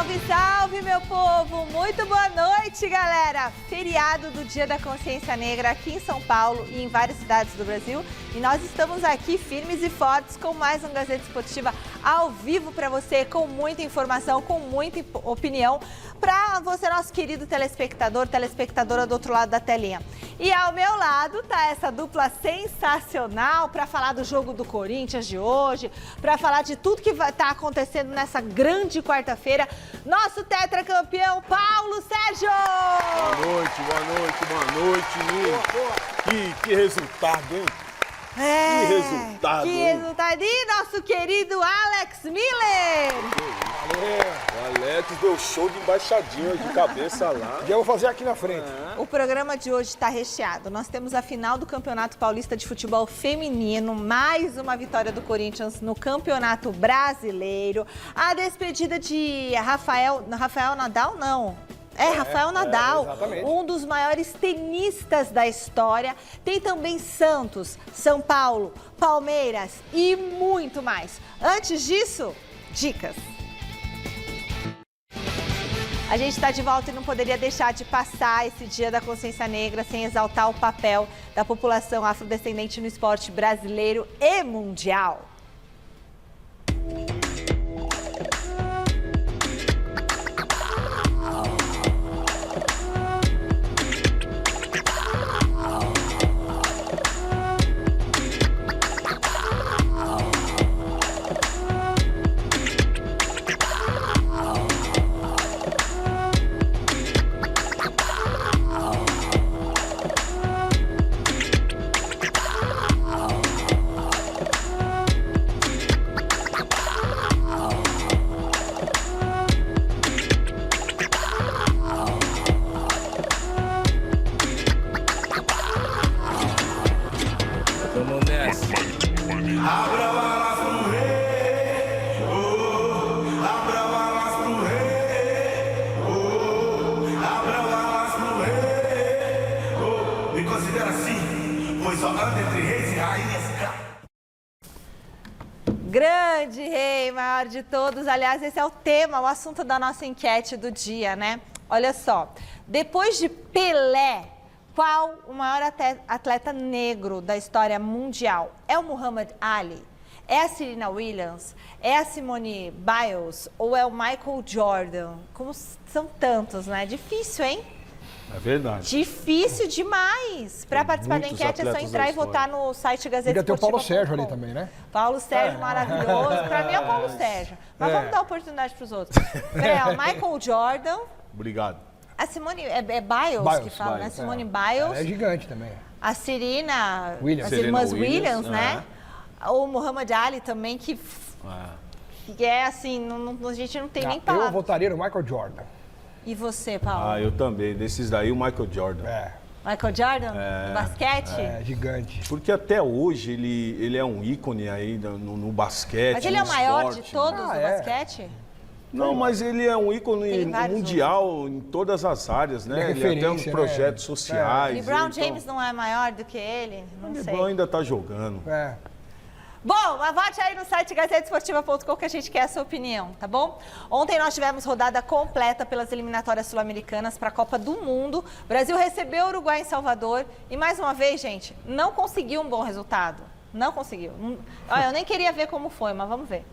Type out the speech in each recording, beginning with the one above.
Salve, salve, meu povo! Muito boa noite, galera! Feriado do Dia da Consciência Negra aqui em São Paulo e em várias cidades do Brasil. E nós estamos aqui firmes e fortes com mais um Gazeta Esportiva ao vivo para você, com muita informação, com muita opinião, para você, nosso querido telespectador, telespectadora do outro lado da telinha. E ao meu lado tá essa dupla sensacional para falar do jogo do Corinthians de hoje, para falar de tudo que vai estar acontecendo nessa grande quarta-feira. Nosso tetracampeão Paulo Sérgio! Boa noite, Nino. Que resultado, hein? Que resultado, Que resultado! E nosso querido Alex Miller! O Alex deu show de embaixadinha de cabeça lá. Já vou fazer aqui na frente. O programa de hoje está recheado. Nós temos a final do Campeonato Paulista de Futebol Feminino, mais uma vitória do Corinthians no Campeonato Brasileiro, a despedida de Rafael Nadal, não. Rafael Nadal, um dos maiores tenistas da história. Tem também Santos, São Paulo, Palmeiras e muito mais. Antes disso, dicas. A gente está de volta e não poderia deixar de passar esse Dia da Consciência Negra sem exaltar o papel da população afrodescendente no esporte brasileiro e mundial. Grande rei, maior de todos. Aliás, esse é o tema, o assunto da nossa enquete do dia, né? Olha só, depois de Pelé, qual o maior atleta negro da história mundial? É o Muhammad Ali? É a Serena Williams? É a Simone Biles? Ou é o Michael Jordan? Como são tantos, né? Difícil, hein? É verdade. Difícil demais. Para participar da enquete é só entrar e votar no site Gazeta Esportiva. Podia ter o Paulo Sérgio ali também, né? Paulo Sérgio, maravilhoso. Para mim é o Paulo Sérgio. Mas vamos dar oportunidade para os outros. O Michael Jordan. Obrigado. A Simone, é Biles que fala, né? Simone Biles. É gigante também. A Serena, Williams. as irmãs Serena Williams, né? O Muhammad Ali também, que é assim, a gente não tem nem Eu palavras. votaria no Michael Jordan. E você, Paulo? Eu também. Desses daí, o Michael Jordan. Michael Jordan? Do basquete? É, gigante. Porque até hoje ele é um ícone aí no basquete. Mas ele é o no maior esporte, de todos no é. basquete? Não, mas ele é um ícone Tem vários mundial em todas as áreas, né? Ele é Ele tem uns referência, projetos né? sociais. E LeBron então, James não é maior do que ele? Não o sei. LeBron ainda tá jogando. Bom, mas vote aí no site gazetesportiva.com que a gente quer a sua opinião, tá bom? Ontem nós tivemos rodada completa pelas eliminatórias sul-americanas para a Copa do Mundo. O Brasil recebeu o Uruguai em Salvador e, mais uma vez, gente, não conseguiu um bom resultado. Não conseguiu. Olha, eu nem queria ver como foi, mas vamos ver.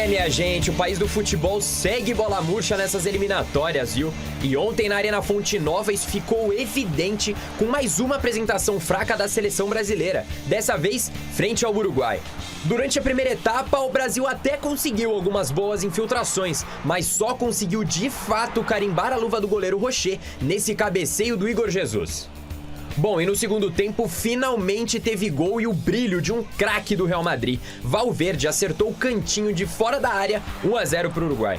Minha gente, o país do futebol segue bola murcha nessas eliminatórias, viu? E ontem na Arena Fonte Nova isso ficou evidente com mais uma apresentação fraca da seleção brasileira, dessa vez frente ao Uruguai. Durante a primeira etapa, o Brasil até conseguiu algumas boas infiltrações, mas só conseguiu de fato carimbar a luva do goleiro Rocher nesse cabeceio do Igor Jesus. Bom, e no segundo tempo, finalmente teve gol e o brilho de um craque do Real Madrid. Valverde acertou o cantinho de fora da área, 1-0 para o Uruguai.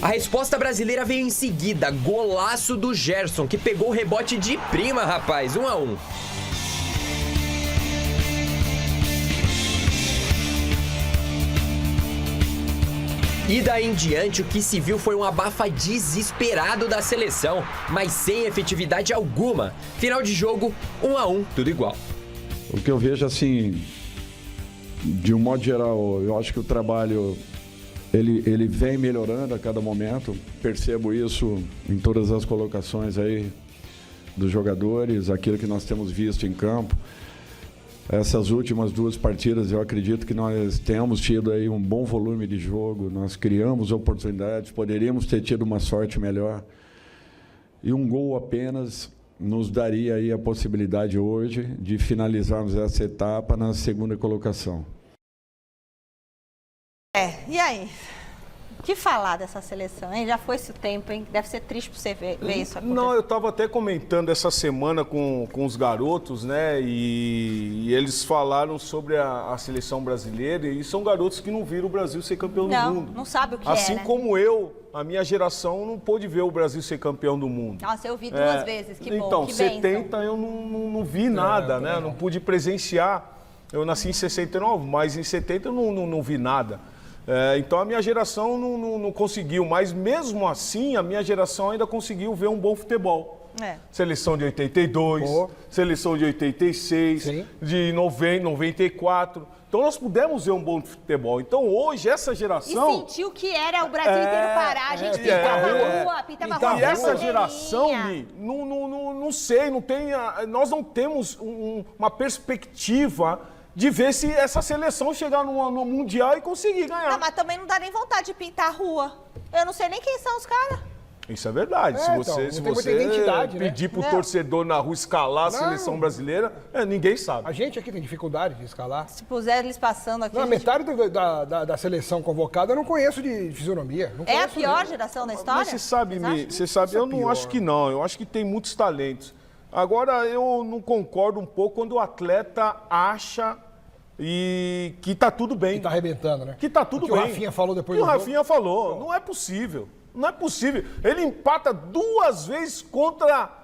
A resposta brasileira veio em seguida, golaço do Gerson, que pegou o rebote de prima, rapaz, 1-1. E daí em diante, o que se viu foi um abafa desesperado da seleção, mas sem efetividade alguma. Final de jogo, 1-1, tudo igual. O que eu vejo, assim, de um modo geral, eu acho que o trabalho, ele vem melhorando a cada momento. Percebo isso em todas as colocações aí dos jogadores, aquilo que nós temos visto em campo. Essas últimas 2 partidas, eu acredito que nós temos tido aí um bom volume de jogo, nós criamos oportunidades, poderíamos ter tido uma sorte melhor. E um gol apenas nos daria aí a possibilidade hoje de finalizarmos essa etapa na segunda colocação. E aí? O que falar dessa seleção, hein? Já foi esse tempo, hein? Deve ser triste pra você ver isso acontecer. Não, eu estava até comentando essa semana com os garotos, né? E eles falaram sobre a seleção brasileira e são garotos que não viram o Brasil ser campeão do mundo. Não sabe o que assim é, né? como a minha geração não pôde ver o Brasil ser campeão do mundo. Nossa, eu vi 2 vezes, que bom, então, que 70 eu não vi nada, né? Não pude presenciar. Eu nasci em 69, mas em 70 eu não vi nada. Então a minha geração não conseguiu, mas mesmo assim a minha geração ainda conseguiu ver um bom futebol. Seleção de 82, seleção de 86, sim, de 90, 94. Então nós pudemos ver um bom futebol. Então hoje essa geração... E sentiu que era o Brasil inteiro parar, a gente pintava a rua, pintava a rua. E essa geração, não sei, nós não temos uma perspectiva de ver se essa seleção chegar no Mundial e conseguir ganhar. Mas também não dá nem vontade de pintar a rua. Eu não sei nem quem são os caras. Isso é verdade. Se você pedir pro torcedor na rua escalar a seleção brasileira, ninguém sabe. A gente aqui tem dificuldade de escalar. Se puser eles passando aqui... Metade da seleção convocada eu não conheço de fisionomia. Não a pior geração da história? Mas você sabe, eu não acho que não. Eu acho que tem muitos talentos. Agora, eu não concordo um pouco quando o atleta acha que tá tudo bem. Que tá arrebentando, né? Que tá tudo bem. O Rafinha falou depois do jogo. O Rafinha falou. Não é possível. Não é possível. Ele empata 2 vezes contra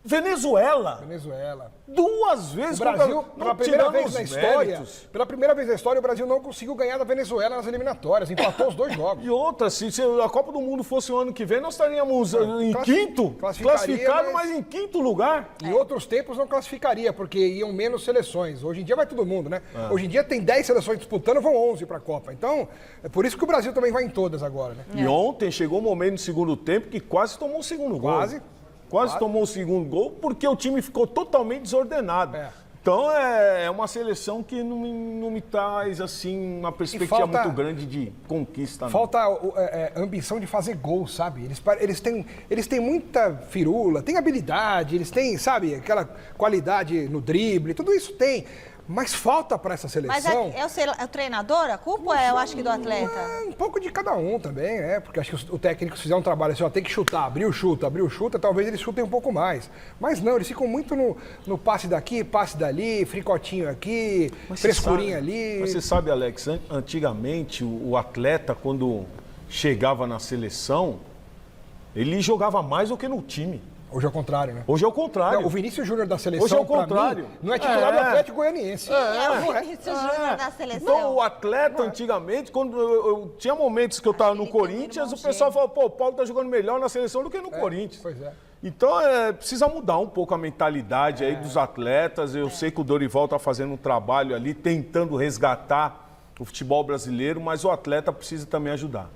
Venezuela. 2 vezes o Brasil, contra... pela primeira vez na história, o Brasil não conseguiu ganhar da Venezuela nas eliminatórias. Empatou os 2 jogos. E outra, se a Copa do Mundo fosse o ano que vem, nós estaríamos em quinto, classificado, mas em quinto lugar. Em outros tempos não classificaria, porque iam menos seleções. Hoje em dia vai todo mundo, né? Hoje em dia tem 10 seleções disputando, vão 11 para a Copa. Então, é por isso que o Brasil também vai em todas agora, né? E ontem chegou um momento no segundo tempo que quase tomou o segundo gol. Quase tomou o segundo gol, porque o time ficou totalmente desordenado. Então é uma seleção que não me traz assim uma perspectiva muito grande de conquista. Falta ambição de fazer gol, sabe? Eles têm muita firula, têm habilidade, eles têm, sabe, aquela qualidade no drible, tudo isso tem. Mas falta para essa seleção... Mas é o treinador a culpa ou eu acho que do atleta? Um pouco de cada um também, porque acho que o técnico, se fizer um trabalho assim, tem que chutar, abriu, chuta, talvez eles chutem um pouco mais. Mas não, eles ficam muito no passe daqui, passe dali, fricotinho aqui, frescurinha ali. Mas você sabe, Alex, antigamente o atleta, quando chegava na seleção, ele jogava mais do que no time. Hoje é o contrário, né? Hoje é o contrário. Não, o Vinícius Júnior da seleção, hoje é o contrário. Mim, não é titular do Atlético Goianiense. O Vinícius Júnior da seleção. Então, o atleta, antigamente, quando eu tinha momentos que eu estava no Corinthians, o pessoal falava, o Paulo tá jogando melhor na seleção do que no Corinthians. Pois é. Então, precisa mudar um pouco a mentalidade aí dos atletas. Eu sei que o Dorival tá fazendo um trabalho ali, tentando resgatar o futebol brasileiro, mas o atleta precisa também ajudar.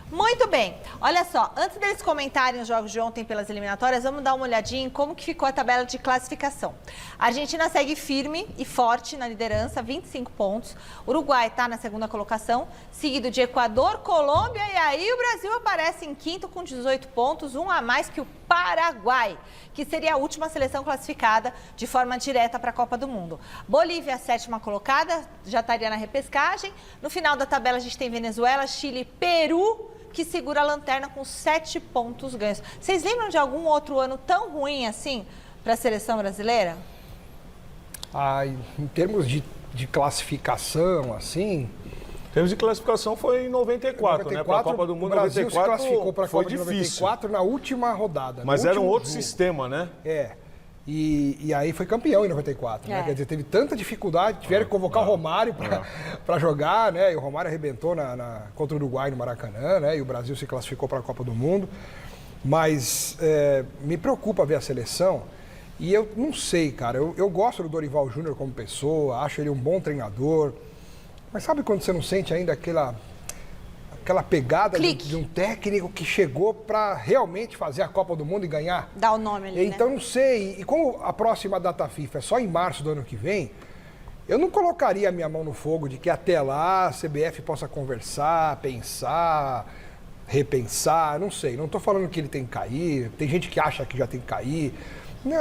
Muito bem. Olha só, antes deles comentarem os jogos de ontem pelas eliminatórias, vamos dar uma olhadinha em como que ficou a tabela de classificação. A Argentina segue firme e forte na liderança, 25 pontos. Uruguai está na segunda colocação, seguido de Equador, Colômbia, e aí o Brasil aparece em quinto com 18 pontos, um a mais que o Paraguai, que seria a última seleção classificada de forma direta para a Copa do Mundo. Bolívia, a sétima colocada, já estaria na repescagem. No final da tabela a gente tem Venezuela, Chile, Peru, que segura a lanterna com 7 pontos ganhos. Vocês lembram de algum outro ano tão ruim assim para a seleção brasileira? Em termos de classificação, assim... Em termos de classificação foi em 94, né? Para a Copa do Mundo, o Brasil 94 se classificou para a foi Copa de difícil. 94 na última rodada. Mas era um outro sistema, né? E aí foi campeão em 94, né? É. Quer dizer, teve tanta dificuldade, tiveram que convocar o Romário para jogar, né? E o Romário arrebentou contra o Uruguai no Maracanã, né? E o Brasil se classificou para a Copa do Mundo. Mas me preocupa ver a seleção e eu não sei, cara. Eu gosto do Dorival Júnior como pessoa, acho ele um bom treinador. Mas sabe quando você não sente ainda aquela pegada de um técnico que chegou para realmente fazer a Copa do Mundo e ganhar? Dá o nome ali, Então, né? não sei. E como a próxima data FIFA é só em março do ano que vem, eu não colocaria a minha mão no fogo de que até lá a CBF possa conversar, pensar, repensar, não sei. Não estou falando que ele tem que cair, tem gente que acha que já tem que cair.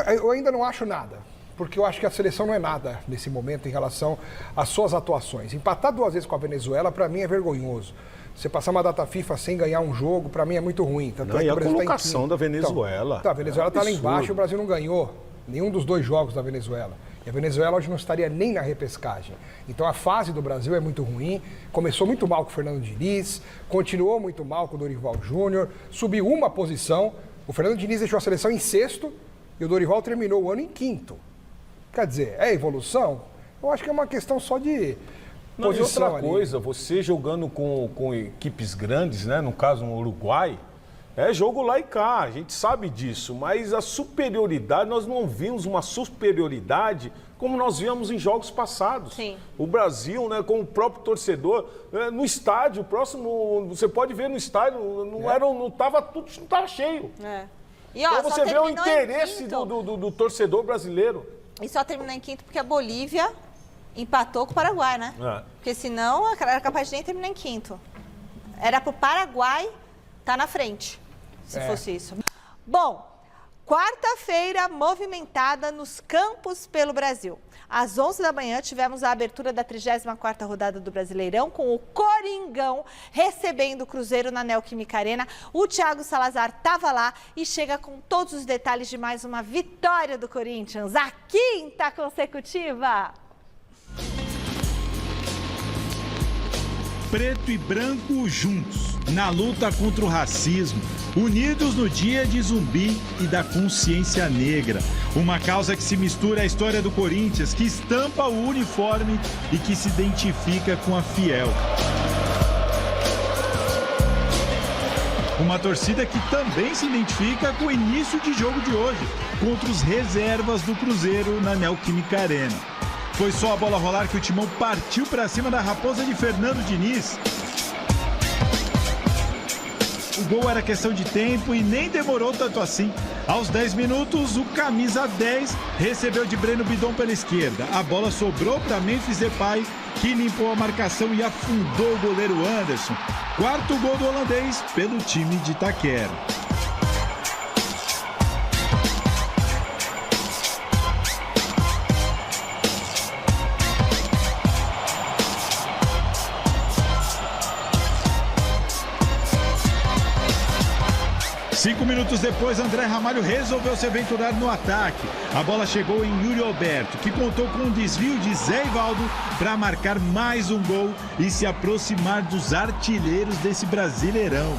Eu ainda não acho nada, porque eu acho que a seleção não é nada nesse momento em relação às suas atuações. Empatar 2 vezes com a Venezuela, para mim, é vergonhoso. Você passar uma data FIFA sem ganhar um jogo, para mim é muito ruim. Tanto Não, é que e o a Brasil colocação tá da Venezuela. A Venezuela está lá absurdo. embaixo e o Brasil não ganhou nenhum dos 2 jogos da Venezuela. E a Venezuela hoje não estaria nem na repescagem. Então a fase do Brasil é muito ruim. Começou muito mal com o Fernando Diniz, continuou muito mal com o Dorival Júnior, subiu uma posição. O Fernando Diniz deixou a seleção em 6º e o Dorival terminou o ano em 5º. Quer dizer, é evolução? Eu acho que é uma questão só de Não, e posição outra ali. coisa, você jogando com equipes grandes, né? No caso, no Uruguai, é jogo lá e cá, a gente sabe disso, mas a superioridade, nós não vimos uma superioridade como nós vimos em jogos passados. Sim. O Brasil, né, com o próprio torcedor, no estádio, próximo, você pode ver no estádio, não estava cheio. É. E, ó, Então só você vê o terminou em interesse quinto. do torcedor brasileiro. E só terminou em 5º porque a Bolívia empatou com o Paraguai, né? É. Porque senão era capaz de nem terminar em 5º. Era pro Paraguai estar na frente, se fosse isso. Bom, quarta-feira movimentada nos campos pelo Brasil. Às 11 da manhã tivemos a abertura da 34ª rodada do Brasileirão com o Coringão recebendo o Cruzeiro na Neoquímica Arena. O Thiago Salazar estava lá e chega com todos os detalhes de mais uma vitória do Corinthians, a 5ª consecutiva. Preto e branco juntos, na luta contra o racismo, unidos no dia de Zumbi e da consciência negra. Uma causa que se mistura à história do Corinthians, que estampa o uniforme e que se identifica com a Fiel. Uma torcida que também se identifica com o início de jogo de hoje, contra os reservas do Cruzeiro na Neoquímica Arena. Foi só a bola rolar que o Timão partiu para cima da Raposa de Fernando Diniz. O gol era questão de tempo e nem demorou tanto assim. Aos 10 minutos, o camisa 10 recebeu de Breno Bidon pela esquerda. A bola sobrou para Memphis Depay, que limpou a marcação e afundou o goleiro Anderson. 4º gol do holandês pelo time de Itaquera. Cinco minutos depois, André Ramalho resolveu se aventurar no ataque. A bola chegou em Yuri Alberto, que contou com um desvio de Zé Ivaldo para marcar mais um gol e se aproximar dos artilheiros desse Brasileirão.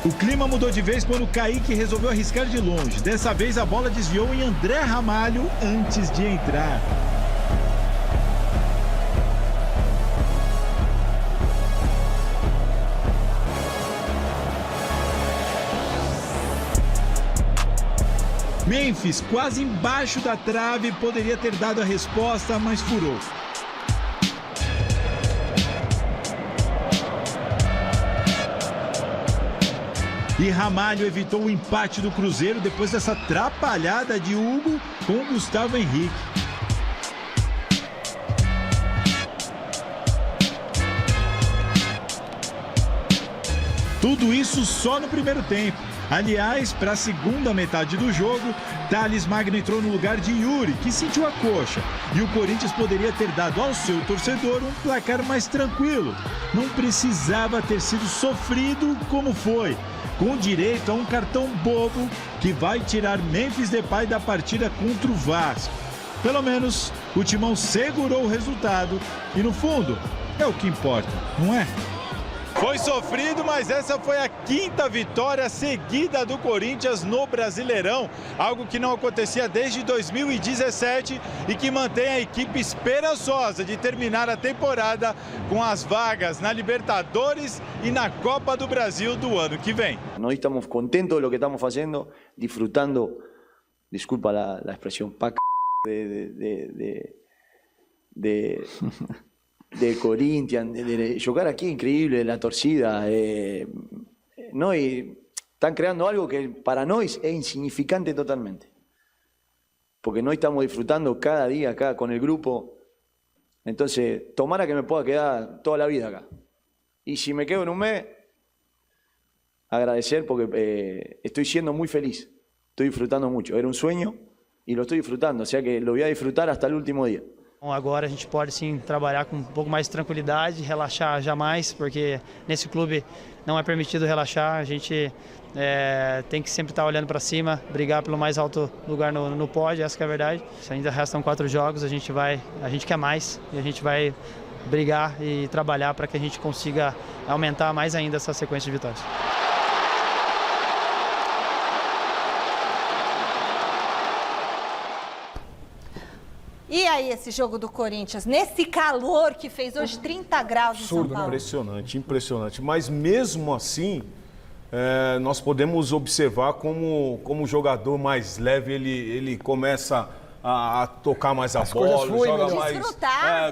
O clima mudou de vez quando o Kaique resolveu arriscar de longe. Dessa vez, a bola desviou em André Ramalho antes de entrar. Memphis, quase embaixo da trave, poderia ter dado a resposta, mas furou. E Ramalho evitou o empate do Cruzeiro depois dessa atrapalhada de Hugo com Gustavo Henrique. Tudo isso só no primeiro tempo. Aliás, para a segunda metade do jogo, Thales Magno entrou no lugar de Yuri, que sentiu a coxa. E o Corinthians poderia ter dado ao seu torcedor um placar mais tranquilo. Não precisava ter sido sofrido como foi, com direito a um cartão bobo que vai tirar Memphis Depay da partida contra o Vasco. Pelo menos, o Timão segurou o resultado e, no fundo, é o que importa, não é? Foi sofrido, mas essa foi a 5ª vitória seguida do Corinthians no Brasileirão, algo que não acontecia desde 2017 e que mantém a equipe esperançosa de terminar a temporada com as vagas na Libertadores e na Copa do Brasil do ano que vem. Nós estamos contentos de lo que estamos fazendo, disfrutando, desculpa la expresión, de Corinthians, de jugar aquí increíble, la torcida. No, y están creando algo que para nosotros es insignificante totalmente. Porque nosotros estamos disfrutando cada día acá con el grupo. Entonces, tomara que me pueda quedar toda la vida acá. Y si me quedo en un mes, agradecer porque estoy siendo muy feliz. Estoy disfrutando mucho. Era un sueño y lo estoy disfrutando. O sea que lo voy a disfrutar hasta el último día. Agora a gente pode sim trabalhar com um pouco mais de tranquilidade, relaxar jamais, porque nesse clube não é permitido relaxar. A gente tem que sempre estar olhando para cima, brigar pelo mais alto lugar no pódio, essa que é a verdade. Ainda restam 4 jogos, a gente quer mais e a gente vai brigar e trabalhar para que a gente consiga aumentar mais ainda essa sequência de vitórias. E aí, esse jogo do Corinthians, nesse calor que fez hoje 30 graus em São Paulo? Impressionante, impressionante. Mas mesmo assim, nós podemos observar como o jogador mais leve, ele começa a tocar mais a bola, joga mais,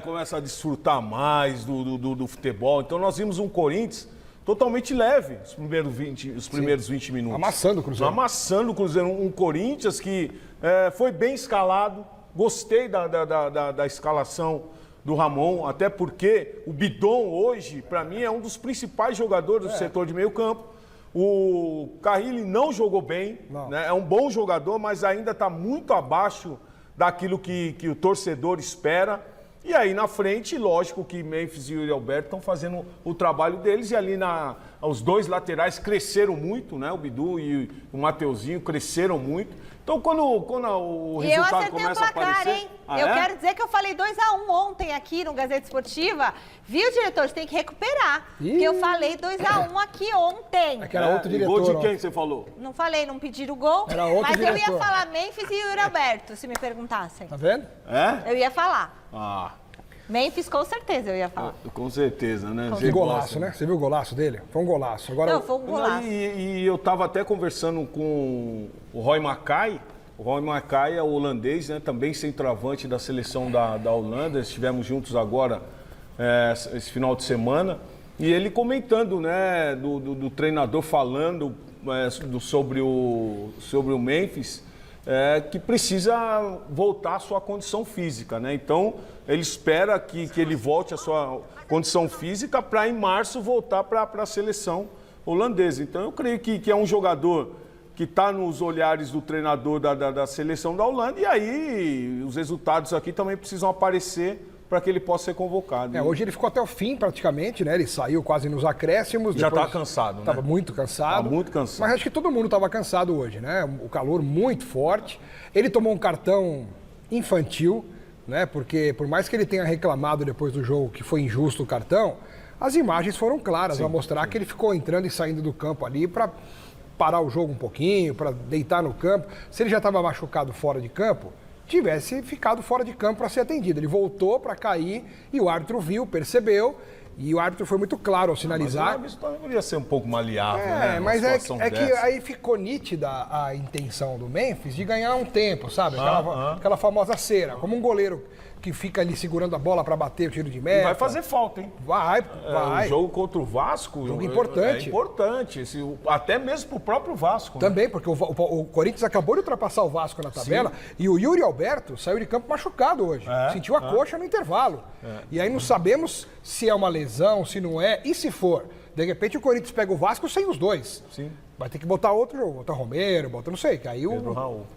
começa a desfrutar mais do futebol. Então nós vimos um Corinthians totalmente leve os primeiros 20 minutos. Amassando o Cruzeiro. Amassando o Cruzeiro. Um Corinthians que foi bem escalado. Gostei da escalação do Ramon, até porque o Bidon hoje, para mim, é um dos principais jogadores do setor de meio campo. O Carrilli não jogou bem, né? É um bom jogador, mas ainda está muito abaixo daquilo que o torcedor espera. E aí na frente, lógico que Memphis e o Yuri Alberto estão fazendo o trabalho deles, e ali os dois laterais cresceram muito, né? O Bidu e o Mateuzinho cresceram muito. Então, quando o resultado começa a aparecer... Hein? Eu quero dizer que eu falei 2-1 ontem aqui no Gazeta Esportiva. Viu, diretor? Você tem que recuperar. Porque eu falei 2-1 aqui ontem. É que era outro diretor. Gol de quem você falou? Não falei, não pediram o gol. Era outro mas diretor. Eu ia falar Memphis e Yuri Alberto, se me perguntassem. Tá vendo? Eu ia falar. Ah... Memphis, com certeza, eu ia falar. Com certeza, né? Que golaço, né? Você viu o golaço dele? Foi um golaço. Agora, não, foi um golaço. E eu estava até conversando com o Roy Mackay. O Roy Mackay é holandês, né? Também centroavante da seleção da Holanda. Estivemos juntos agora, esse final de semana. E ele comentando, né? Do treinador falando sobre o Memphis. Que precisa voltar à sua condição física, né? Então, ele espera que ele volte à sua condição física para, em março, voltar para a seleção holandesa. Então, eu creio que é um jogador que está nos olhares do treinador da seleção da Holanda, e aí os resultados aqui também precisam aparecer para que ele possa ser convocado. Hoje ele ficou até o fim, praticamente, né? Ele saiu quase nos acréscimos. Já estava cansado, né? Estava muito cansado. Estava muito cansado. Mas acho que todo mundo estava cansado hoje, né? O calor muito forte. Ele tomou um cartão infantil, né? Porque por mais que ele tenha reclamado depois do jogo que foi injusto o cartão, as imagens foram claras a mostrar que ele ficou entrando e saindo do campo ali para parar o jogo um pouquinho, para deitar no campo. Se ele já estava machucado fora de campo, tivesse ficado fora de campo para ser atendido. Ele voltou para cair e o árbitro viu, percebeu, e o árbitro foi muito claro ao sinalizar. Mas isso deveria ser um pouco maleável, né? Mas é que aí ficou nítida a intenção do Memphis de ganhar um tempo, sabe? Aquela famosa cera, como um goleiro que fica ali segurando a bola para bater o tiro de meta. E vai fazer falta, hein? Vai. O jogo contra o Vasco... Jogo importante. É importante, até mesmo pro próprio Vasco. Também, né? porque o Corinthians acabou de ultrapassar o Vasco na tabela. Sim. E o Yuri Alberto saiu de campo machucado hoje. Sentiu a coxa no intervalo. E aí não sabemos se é uma lesão, se não é. E se for, de repente o Corinthians pega o Vasco sem os dois. Sim. Vai ter que botar outro, botar Romero, botar não sei, caiu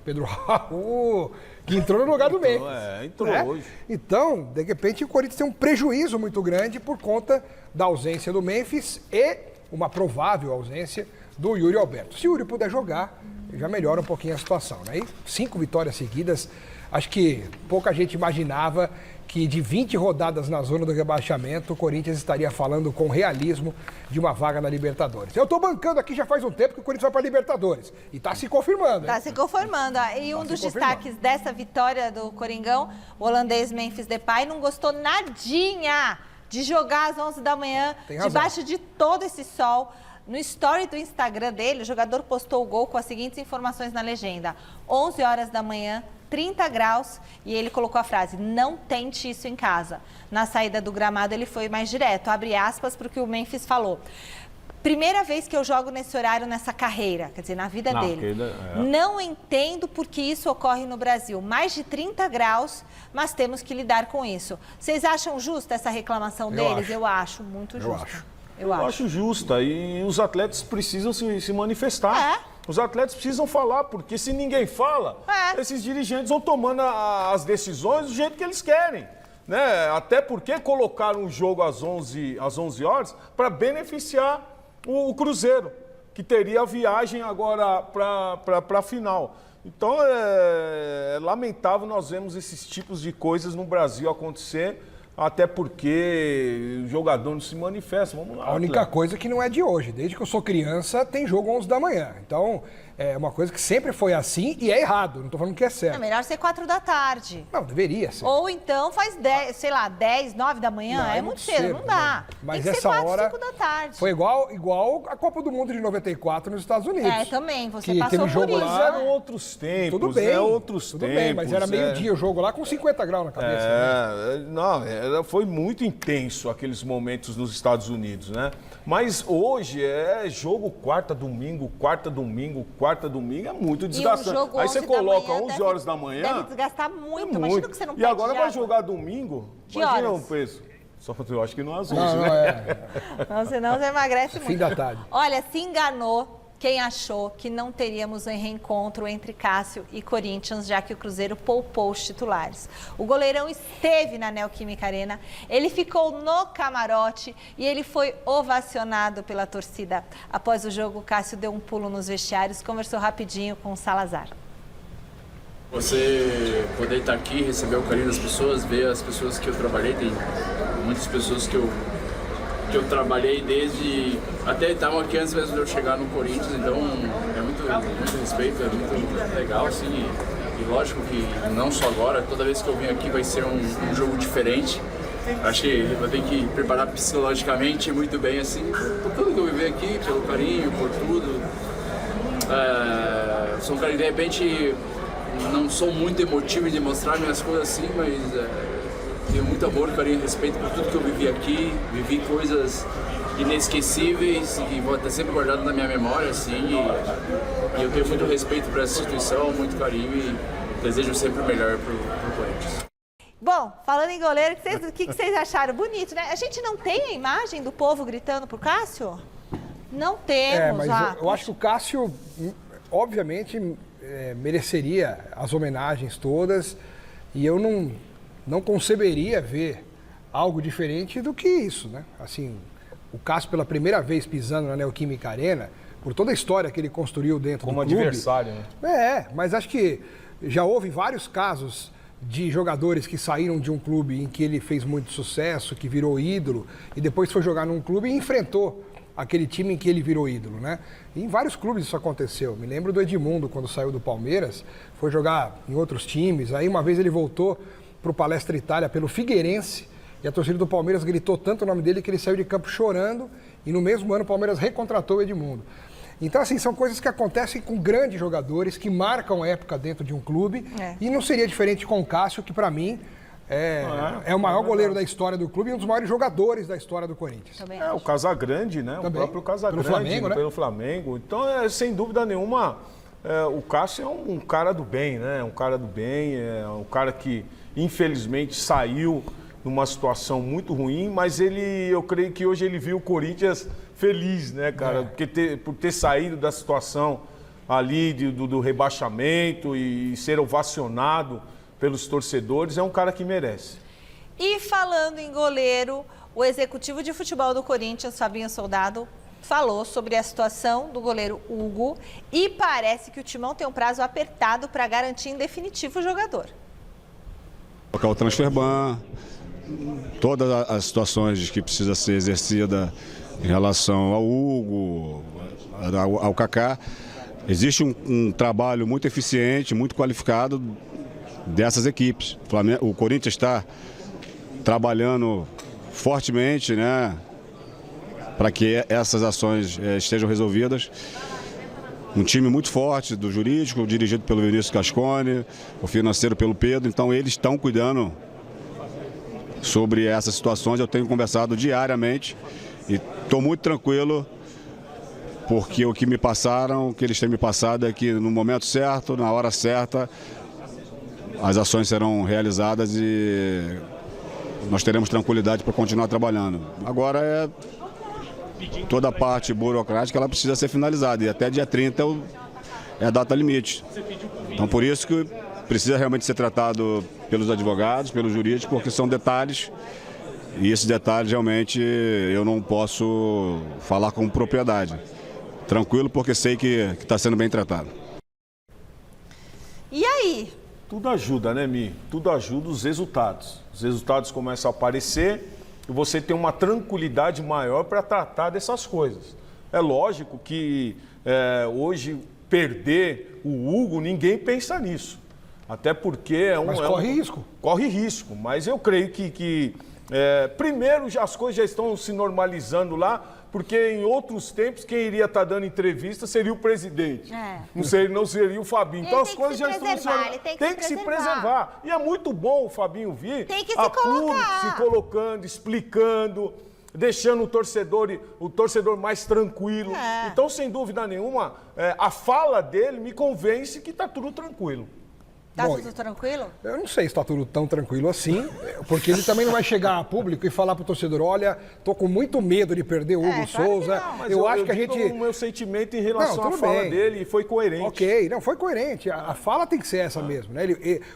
Pedro Raul, que entrou no lugar do Memphis. Entrou hoje. Então, de repente, o Corinthians tem um prejuízo muito grande por conta da ausência do Memphis e uma provável ausência do Yuri Alberto. Se o Yuri puder jogar, já melhora um pouquinho a situação, né? E 5 vitórias seguidas, acho que pouca gente imaginava que de 20 rodadas na zona do rebaixamento, o Corinthians estaria falando com realismo de uma vaga na Libertadores. Eu estou bancando aqui já faz um tempo que o Corinthians vai para a Libertadores. E está se confirmando. Está se confirmando. E um dos destaques dessa vitória do Coringão, o holandês Memphis Depay, não gostou nadinha de jogar às 11 da manhã, debaixo de todo esse sol. No story do Instagram dele, o jogador postou o gol com as seguintes informações na legenda. 11 horas da manhã, 30 graus, e ele colocou a frase, não tente isso em casa. Na saída do gramado ele foi mais direto, abre aspas para o que o Memphis falou. Primeira vez que eu jogo nesse horário nessa carreira, quer dizer, na vida dele. Não entendo por que isso ocorre no Brasil. Mais de 30 graus, mas temos que lidar com isso. Vocês acham justa essa reclamação deles? Eu acho muito justa. Eu acho justa, e os atletas precisam se manifestar. Os atletas precisam falar, porque se ninguém fala, esses dirigentes vão tomando as decisões do jeito que eles querem. Né? Até porque colocaram o jogo às 11 horas para beneficiar o Cruzeiro, que teria a viagem agora para a final. Então é lamentável nós vemos esses tipos de coisas no Brasil acontecer. Até porque o jogador não se manifesta. Vamos lá. A única coisa que não é de hoje. Desde que eu sou criança, tem jogo 11 da manhã. Então, é uma coisa que sempre foi assim e é errado. Não estou falando que é certo. É melhor ser 4 da tarde. Não, deveria ser. Ou então faz 10, sei lá, 10, 9 da manhã. Não, é muito cedo, não dá. Mas tem que essa ser 4, hora 5 da tarde. Foi igual a Copa do Mundo de 94 nos Estados Unidos. Também. Você que passou teve jogo por isso. lá. Eram outros tempos. Tudo bem. Outros tudo tempos. Bem, mas era meio-dia o jogo lá com 50 graus na cabeça. Foi muito intenso aqueles momentos nos Estados Unidos, né? Mas hoje é jogo quarta, domingo, é muito desgastante. Um aí você coloca 11 horas da manhã... Deve desgastar muito. Imagina que você não pode. E agora vai jogar domingo? Imagina o preço. Só que eu acho que não às 11, né? Não, senão você emagrece muito. Fim da tarde. Olha, se enganou quem achou que não teríamos um reencontro entre Cássio e Corinthians, já que o Cruzeiro poupou os titulares. O goleirão esteve na Neoquímica Arena, ele ficou no camarote e ele foi ovacionado pela torcida. Após o jogo, Cássio deu um pulo nos vestiários, conversou rapidinho com o Salazar. Você poder estar aqui, receber o carinho das pessoas, ver as pessoas que eu trabalhei, tem muitas pessoas que eu trabalhei desde... Até estavam aqui antes mesmo de eu chegar no Corinthians, então é muito respeito, é muito legal, assim, e lógico que não só agora, toda vez que eu vim aqui vai ser um jogo diferente. Acho que vou ter que preparar psicologicamente muito bem, assim, por tudo que eu vivi aqui, pelo carinho, por tudo. Sou um cara que de repente não sou muito emotivo de mostrar minhas coisas assim, mas tenho muito amor, carinho e respeito por tudo que eu vivi aqui, vivi coisas inesquecíveis e vou estar sempre guardado na minha memória, assim, e eu tenho muito respeito por essa instituição, muito carinho e desejo sempre o melhor pro Corinthians. Bom, falando em goleiro, o que vocês acharam? Bonito, né? A gente não tem a imagem do povo gritando pro Cássio? Não temos. Mas eu acho que o Cássio, obviamente, mereceria as homenagens todas e eu não conceberia ver algo diferente do que isso, né? Assim, o Cássio pela primeira vez pisando na Neoquímica Arena, por toda a história que ele construiu dentro do clube. Como adversário, né? Mas acho que já houve vários casos de jogadores que saíram de um clube em que ele fez muito sucesso, que virou ídolo, e depois foi jogar num clube e enfrentou aquele time em que ele virou ídolo, né? E em vários clubes isso aconteceu. Me lembro do Edmundo, quando saiu do Palmeiras, foi jogar em outros times. Aí uma vez ele voltou para o Palestra Itália pelo Figueirense, e a torcida do Palmeiras gritou tanto o nome dele que ele saiu de campo chorando, e no mesmo ano o Palmeiras recontratou o Edmundo. Então, assim, são coisas que acontecem com grandes jogadores, que marcam época dentro de um clube, e não seria diferente com o Cássio, que para mim é o maior goleiro da história do clube e um dos maiores jogadores da história do Corinthians. O Casagrande, né? Também. O próprio Casagrande, pelo Flamengo, né? Pelo Flamengo. Então, sem dúvida nenhuma, o Cássio é um cara do bem, né? Um cara do bem, um cara que, infelizmente, saiu numa situação muito ruim, mas eu creio que hoje ele viu o Corinthians feliz, né, cara? Porque por ter saído da situação ali do rebaixamento e ser ovacionado pelos torcedores, é um cara que merece. E falando em goleiro, o executivo de futebol do Corinthians, Fabinho Soldado, falou sobre a situação do goleiro Hugo e parece que o Timão tem um prazo apertado para garantir em definitivo o jogador. Colocar o transfer ban, todas as situações que precisa ser exercida em relação ao Hugo, ao Kaká. Existe um trabalho muito eficiente, muito qualificado dessas equipes. O Corinthians está trabalhando fortemente, né, para que essas ações estejam resolvidas. Um time muito forte do jurídico, dirigido pelo Vinícius Cascone, o financeiro pelo Pedro, então eles estão cuidando sobre essas situações. Eu tenho conversado diariamente e estou muito tranquilo, porque o que me passaram, o que eles têm me passado é que no momento certo, na hora certa, as ações serão realizadas e nós teremos tranquilidade para continuar trabalhando. Agora toda a parte burocrática ela precisa ser finalizada e até dia 30 é a data limite. Então por isso que precisa realmente ser tratado pelos advogados, pelos jurídicos, porque são detalhes e esses detalhes realmente eu não posso falar com propriedade. Tranquilo, porque sei que está sendo bem tratado. E aí? Tudo ajuda, né, Mi? Tudo ajuda os resultados. Os resultados começam a aparecer e você tem uma tranquilidade maior para tratar dessas coisas. É lógico que hoje perder o Hugo, ninguém pensa nisso. Até porque Mas corre risco. Corre risco, mas eu creio que primeiro as coisas já estão se normalizando lá, porque em outros tempos quem iria estar dando entrevista seria o presidente. Não seria o Fabinho. Então as coisas já estão tem que se preservar. E é muito bom o Fabinho vir a público, se colocando, explicando, deixando o torcedor mais tranquilo. Então, sem dúvida nenhuma, a fala dele me convence que está tudo tranquilo. Tá tudo tranquilo? Eu não sei se está tudo tão tranquilo assim, porque ele também não vai chegar a público e falar para o torcedor, olha, tô com muito medo de perder o Hugo Souza. Não, eu acho que a gente... O meu sentimento em relação à fala dele foi coerente. Ok, não, foi coerente. A fala tem que ser essa mesmo, né?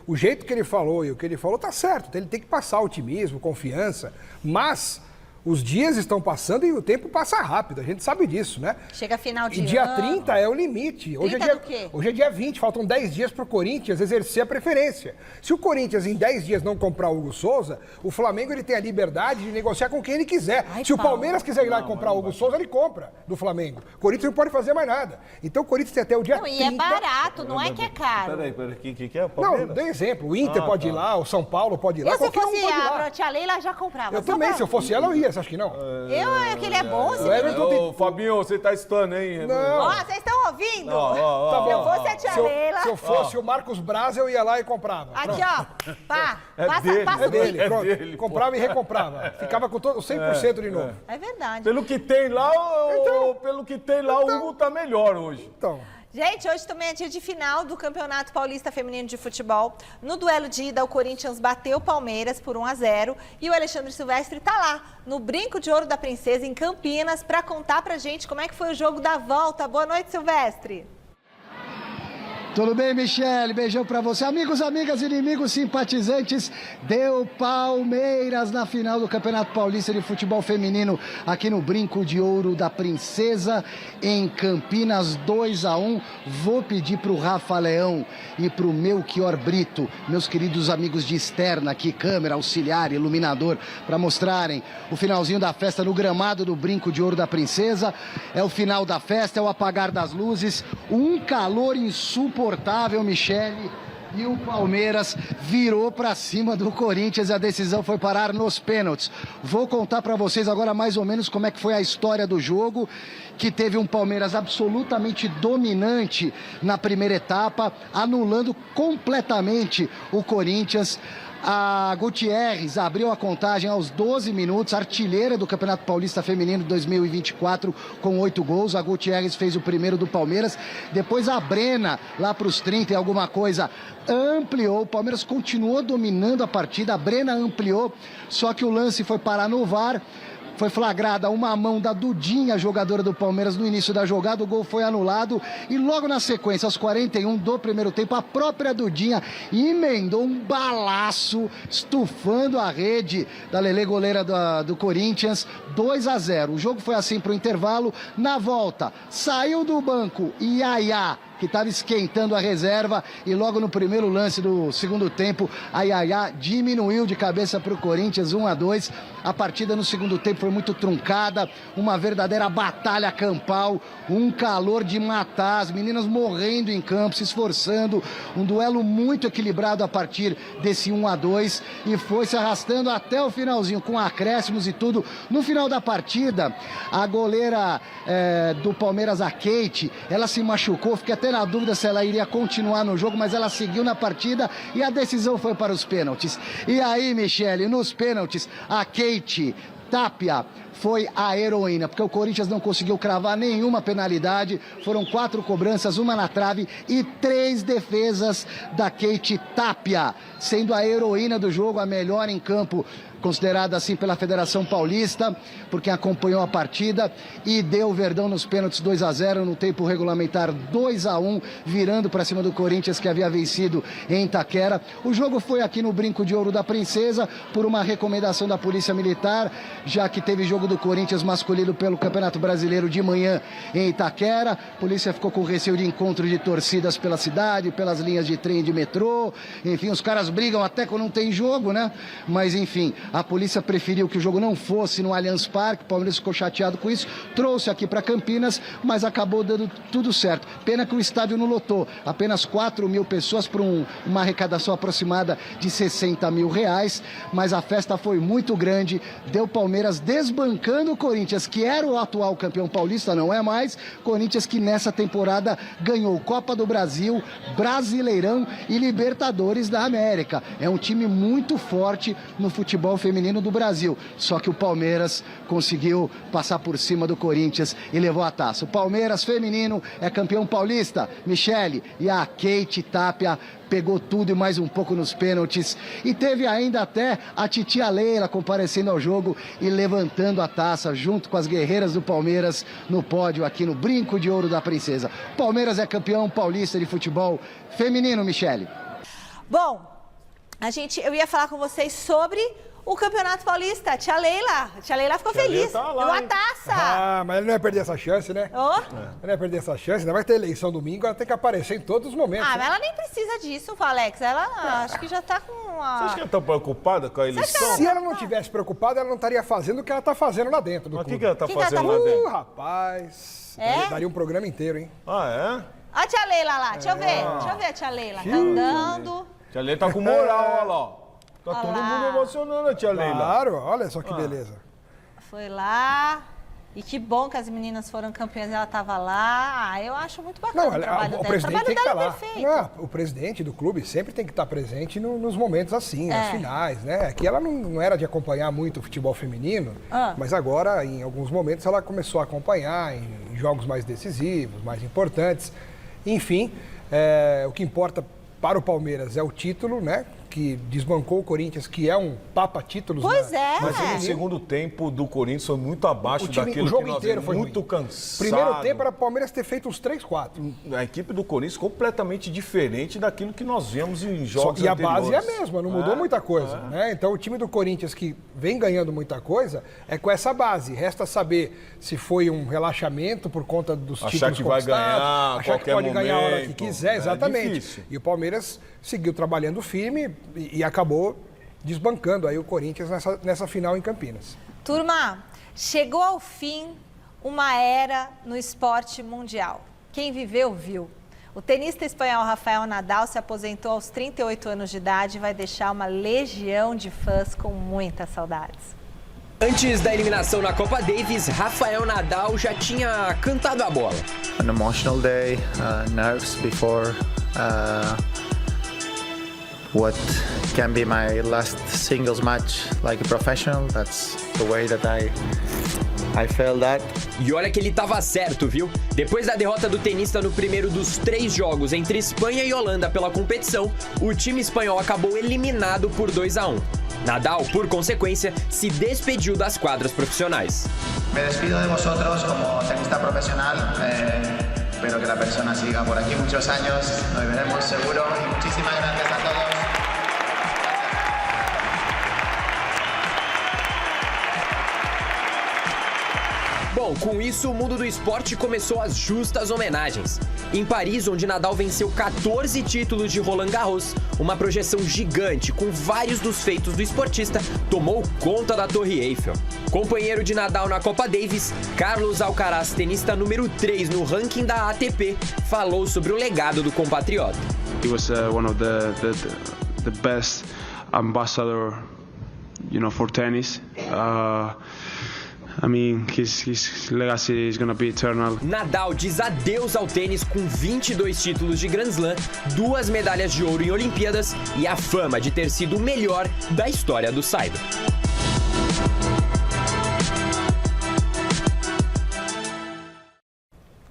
O jeito que ele falou e o que ele falou tá certo. Ele tem que passar otimismo, confiança, mas... Os dias estão passando e o tempo passa rápido, a gente sabe disso, né? Chega final de ano. E dia 30 é o limite. Hoje é dia 20, faltam 10 dias para o Corinthians exercer a preferência. Se o Corinthians em 10 dias não comprar o Hugo Souza, o Flamengo ele tem a liberdade de negociar com quem ele quiser. Se o Palmeiras quiser ir lá e comprar o Hugo Souza, ele compra do Flamengo. O Corinthians não pode fazer mais nada. Então o Corinthians tem até o dia 30. E é barato, não é que é caro. Peraí, que é o Palmeiras? Não, dê exemplo. O Inter pode ir lá, o São Paulo pode ir lá, qualquer um pode ir lá. Se a Leila já comprava. Eu também, se eu fosse ela, eu ia, você acha que não? Que ele é bom, Fabinho, você tá estando, hein? Não. Ó, vocês estão ouvindo? Tá bom. Se eu fosse a tia Leila... Se eu fosse o Marcos Braz, eu ia lá e comprava. Aqui, ó. Pá, passa dele. Comprava e recomprava. Ficava com 100% de novo. É verdade. Pelo que tem lá, o Hugo tá melhor hoje. Então... Gente, hoje também é dia de final do Campeonato Paulista Feminino de Futebol. No duelo de ida, o Corinthians bateu o Palmeiras por 1-0 e o Alexandre Silvestre tá lá, no Brinco de Ouro da Princesa, em Campinas, para contar pra gente como é que foi o jogo da volta. Boa noite, Silvestre. Tudo bem, Michele? Beijão pra você. Amigos, amigas, inimigos, simpatizantes, deu Palmeiras na final do Campeonato Paulista de Futebol Feminino aqui no Brinco de Ouro da Princesa, em Campinas, 2-1. Vou pedir pro Rafa Leão e pro Melchior Brito, meus queridos amigos de externa aqui, câmera, auxiliar, iluminador, para mostrarem o finalzinho da festa no gramado do Brinco de Ouro da Princesa. É o final da festa, é o apagar das luzes, um calor insuportável, Michele, e o Palmeiras virou para cima do Corinthians e a decisão foi parar nos pênaltis. Vou contar para vocês agora mais ou menos como é que foi a história do jogo, que teve um Palmeiras absolutamente dominante na primeira etapa, anulando completamente o Corinthians. A Gutierrez abriu a contagem aos 12 minutos, artilheira do Campeonato Paulista Feminino 2024 com 8 gols. A Gutierrez fez o primeiro do Palmeiras. Depois a Brena, lá para os 30 e alguma coisa, ampliou. O Palmeiras continuou dominando a partida. A Brena ampliou, só que o lance foi parar no VAR. foi flagrada uma mão da Dudinha, jogadora do Palmeiras, no início da jogada. O gol foi anulado e logo na sequência, aos 41 do primeiro tempo, a própria Dudinha emendou um balaço, estufando a rede da Lelê, goleira do Corinthians, 2-0. O jogo foi assim para o intervalo. Na volta, saiu do banco Yaya, que estava esquentando a reserva, e logo no primeiro lance do segundo tempo, a Yaya diminuiu de cabeça para o Corinthians, 1-2. A partida no segundo tempo foi muito truncada, uma verdadeira batalha campal, um calor de matar, as meninas morrendo em campo, se esforçando, um duelo muito equilibrado a partir desse 1-2, e foi se arrastando até o finalzinho, com acréscimos e tudo. No final da partida, a goleira do Palmeiras, a Kate, ela se machucou, fiquei até na dúvida se ela iria continuar no jogo, mas ela seguiu na partida e a decisão foi para os pênaltis. E aí, Michele, nos pênaltis, a Kate Tapia foi a heroína, porque o Corinthians não conseguiu cravar nenhuma penalidade. Foram 4 cobranças, uma na trave e 3 defesas da Kate Tapia, sendo a heroína do jogo, a melhor em campo, considerada assim pela Federação Paulista, por quem acompanhou a partida, e deu o Verdão nos pênaltis 2-0, no tempo regulamentar 2-1, virando para cima do Corinthians, que havia vencido em Itaquera. O jogo foi aqui no Brinco de Ouro da Princesa, por uma recomendação da Polícia Militar, já que teve jogo do Corinthians masculino pelo Campeonato Brasileiro de manhã em Itaquera. A polícia ficou com receio de encontro de torcidas pela cidade, pelas linhas de trem e de metrô. Enfim, os caras brigam até quando não tem jogo, né? Mas enfim, a polícia preferiu que o jogo não fosse no Allianz Parque. O Palmeiras ficou chateado com isso, trouxe aqui para Campinas, mas acabou dando tudo certo. Pena que o estádio não lotou, apenas 4 mil pessoas por uma arrecadação aproximada de R$60 mil, mas a festa foi muito grande, deu Palmeiras desbancando o Corinthians, que era o atual campeão paulista, não é mais. Corinthians que nessa temporada ganhou Copa do Brasil, Brasileirão e Libertadores da América. É um time muito forte no futebol feminino do Brasil, só que o Palmeiras conseguiu passar por cima do Corinthians e levou a taça. O Palmeiras feminino é campeão paulista, Michele, e a Kate Tapia pegou tudo e mais um pouco nos pênaltis, e teve ainda até a titia Leila comparecendo ao jogo e levantando a taça junto com as guerreiras do Palmeiras no pódio aqui no Brinco de Ouro da Princesa. Palmeiras é campeão paulista de futebol feminino, Michele. Bom, eu ia falar com vocês sobre o Campeonato Paulista. Tia Leila ficou feliz. Deu a taça. Ah, mas ele não ia perder essa chance, né? Oh. Ele não ia perder essa chance, ainda vai ter eleição domingo, ela tem que aparecer em todos os momentos. Ah, mas ela nem precisa disso, Alex. Ela acho que já tá com a... Você acha que ela tá preocupada com a eleição? Se ela não tivesse preocupada, ela não estaria fazendo o que ela tá fazendo lá dentro do clube. Mas o que ela tá fazendo lá dentro? Rapaz, É? daria um programa inteiro, hein? Ah, é? Olha a tia Leila lá, deixa eu ver a tia Leila. Tá andando. Tia Leila tá com moral, olha lá. Tá Olha todo lá. mundo emocionando a tia Leila. Claro, olha só que beleza. Foi lá. E que bom que as meninas foram campeãs, ela tava lá. Ah, eu acho muito bacana o trabalho dela. O presidente tem que estar lá. Perfeito. Não, o presidente do clube sempre tem que estar presente nos momentos assim, nas finais, né? Aqui ela não era de acompanhar muito o futebol feminino, mas agora, em alguns momentos, ela começou a acompanhar em jogos mais decisivos, mais importantes. Enfim, o que importa para o Palmeiras é o título, né? Que desbancou o Corinthians, que é um papa-títulos. Pois é. Mas o segundo tempo do Corinthians foi muito abaixo daquilo o jogo que nós inteiro vimos. foi Muito ruim. cansado. Primeiro tempo era o Palmeiras ter feito uns 3-4. A equipe do Corinthians completamente diferente daquilo que nós vemos em jogos E a anteriores. base é a mesma, não mudou muita coisa. Né? Então o time do Corinthians, que vem ganhando muita coisa, é com essa base. Resta saber se foi um relaxamento por conta dos títulos Achar que vai ganhar, achar que pode ganhar a hora que quiser, exatamente. Difícil. E o Palmeiras seguiu trabalhando firme e acabou desbancando aí o Corinthians nessa final em Campinas. Turma, chegou ao fim uma era no esporte mundial. Quem viveu, viu. O tenista espanhol Rafael Nadal se aposentou aos 38 anos de idade e vai deixar uma legião de fãs com muitas saudades. Antes da eliminação na Copa Davis, Rafael Nadal já tinha cantado a bola. An emotional day, nerves before what can be my last singles match like a professional. That's the way that I felt that. E olha que ele tava certo, viu? Depois da derrota do tenista no primeiro dos 3 jogos entre Espanha e Holanda pela competição, o time espanhol acabou eliminado por 2-1. Nadal, por consequência, se despediu das quadras profissionais. Me despido de vosotros como tenista profesional. Espero que la persona siga por aquí muchos años. Nos veremos seguro y muchísimas gracias a todos. Bom, com isso, o mundo do esporte começou as justas homenagens. Em Paris, onde Nadal venceu 14 títulos de Roland Garros, uma projeção gigante com vários dos feitos do esportista tomou conta da Torre Eiffel. Companheiro de Nadal na Copa Davis, Carlos Alcaraz, tenista número 3 no ranking da ATP, falou sobre o legado do compatriota. He was one of the best ambassador, for tennis. I mean, his legacy is gonna be eternal. Nadal diz adeus ao tênis com 22 títulos de Grand Slam, 2 medalhas de ouro em Olimpíadas e a fama de ter sido o melhor da história do Cyber.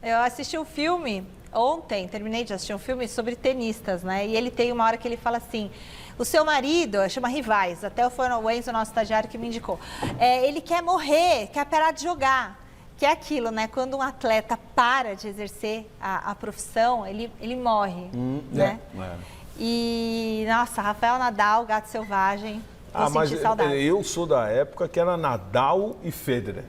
Eu assisti um filme ontem, terminei de assistir um filme sobre tenistas, né? E ele tem uma hora que ele fala assim: o seu marido, chama Rivais, até foi o Enzo, nosso estagiário, que me indicou. Ele quer morrer, quer parar de jogar. Que é aquilo, né? Quando um atleta para de exercer a profissão, ele morre, né? E, nossa, Rafael Nadal, gato selvagem. Mas eu sou da época que era Nadal e Federer.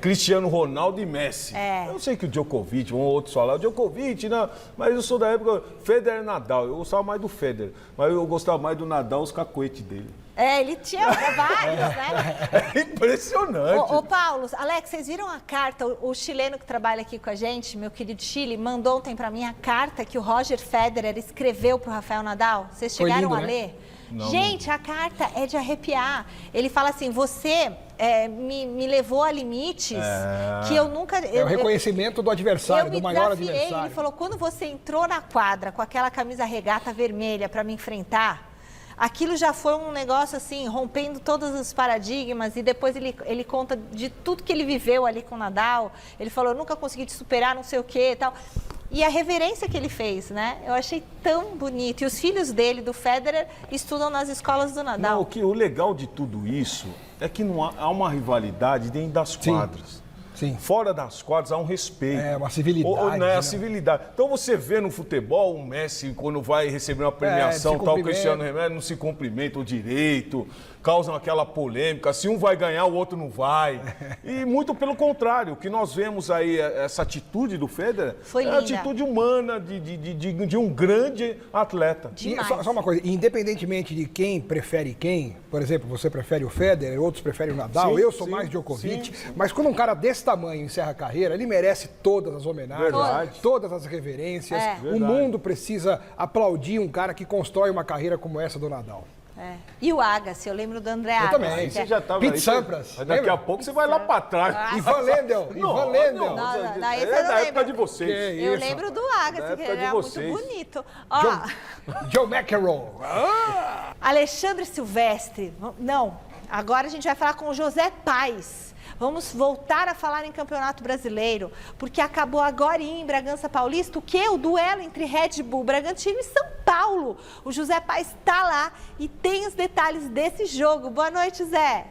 Cristiano Ronaldo e Messi. Eu sei que o Djokovic, um ou outro falar, Djokovic, não, mas eu sou da época Federer e Nadal. Eu gostava mais do Federer, mas eu gostava mais do Nadal, os cacuetes dele. Ele tinha vários, né? É impressionante. Ô Paulo, Alex, vocês viram a carta? O chileno que trabalha aqui com a gente, meu querido Chile, mandou ontem pra mim a carta que o Roger Federer escreveu pro Rafael Nadal. Vocês chegaram lindo, a ler? Não, gente, a carta é de arrepiar. Ele fala assim: você me levou a limites que eu nunca... o reconhecimento do adversário, do maior adversário. Ele falou: quando você entrou na quadra com aquela camisa regata vermelha para me enfrentar, aquilo já foi um negócio assim, rompendo todos os paradigmas. E depois ele conta de tudo que ele viveu ali com o Nadal. Ele falou: eu nunca consegui te superar, não sei o quê e tal. E a reverência que ele fez, né? Eu achei tão bonito. E os filhos dele, do Federer, estudam nas escolas do Nadal. Não, o legal de tudo isso é que não há uma rivalidade dentro das quadras. Sim. Fora das quadras há um respeito. Uma civilidade. A civilidade. Então você vê no futebol o Messi, quando vai receber uma premiação, o Cristiano Ronaldo não se cumprimenta o direito, causam aquela polêmica, se um vai ganhar, o outro não vai. E muito pelo contrário, o que nós vemos aí, essa atitude do Federer, foi linda. A atitude humana de um grande atleta. E só uma coisa, independentemente de quem prefere quem, por exemplo, você prefere o Federer, outros preferem o Nadal, eu sou mais Djokovic, mas quando um cara desse tamanho encerra a carreira, ele merece todas as homenagens, todas as reverências. O mundo precisa aplaudir um cara que constrói uma carreira como essa do Nadal. E o Agassi, eu lembro do André Agassi. Eu também. Você já estava Pete Sampras. Daqui a pouco você vai lá para trás. Ivan Lendl. Da época de vocês. Eu lembro do Agassi, que era muito bonito. Joe McEnroe. Alexandre Silvestre. Não, agora a gente vai falar com o José Paes. Vamos voltar a falar em Campeonato Brasileiro, porque acabou agora em Bragança Paulista o duelo entre Red Bull, Bragantino e São Paulo. O José Paes está lá e tem os detalhes desse jogo. Boa noite, Zé.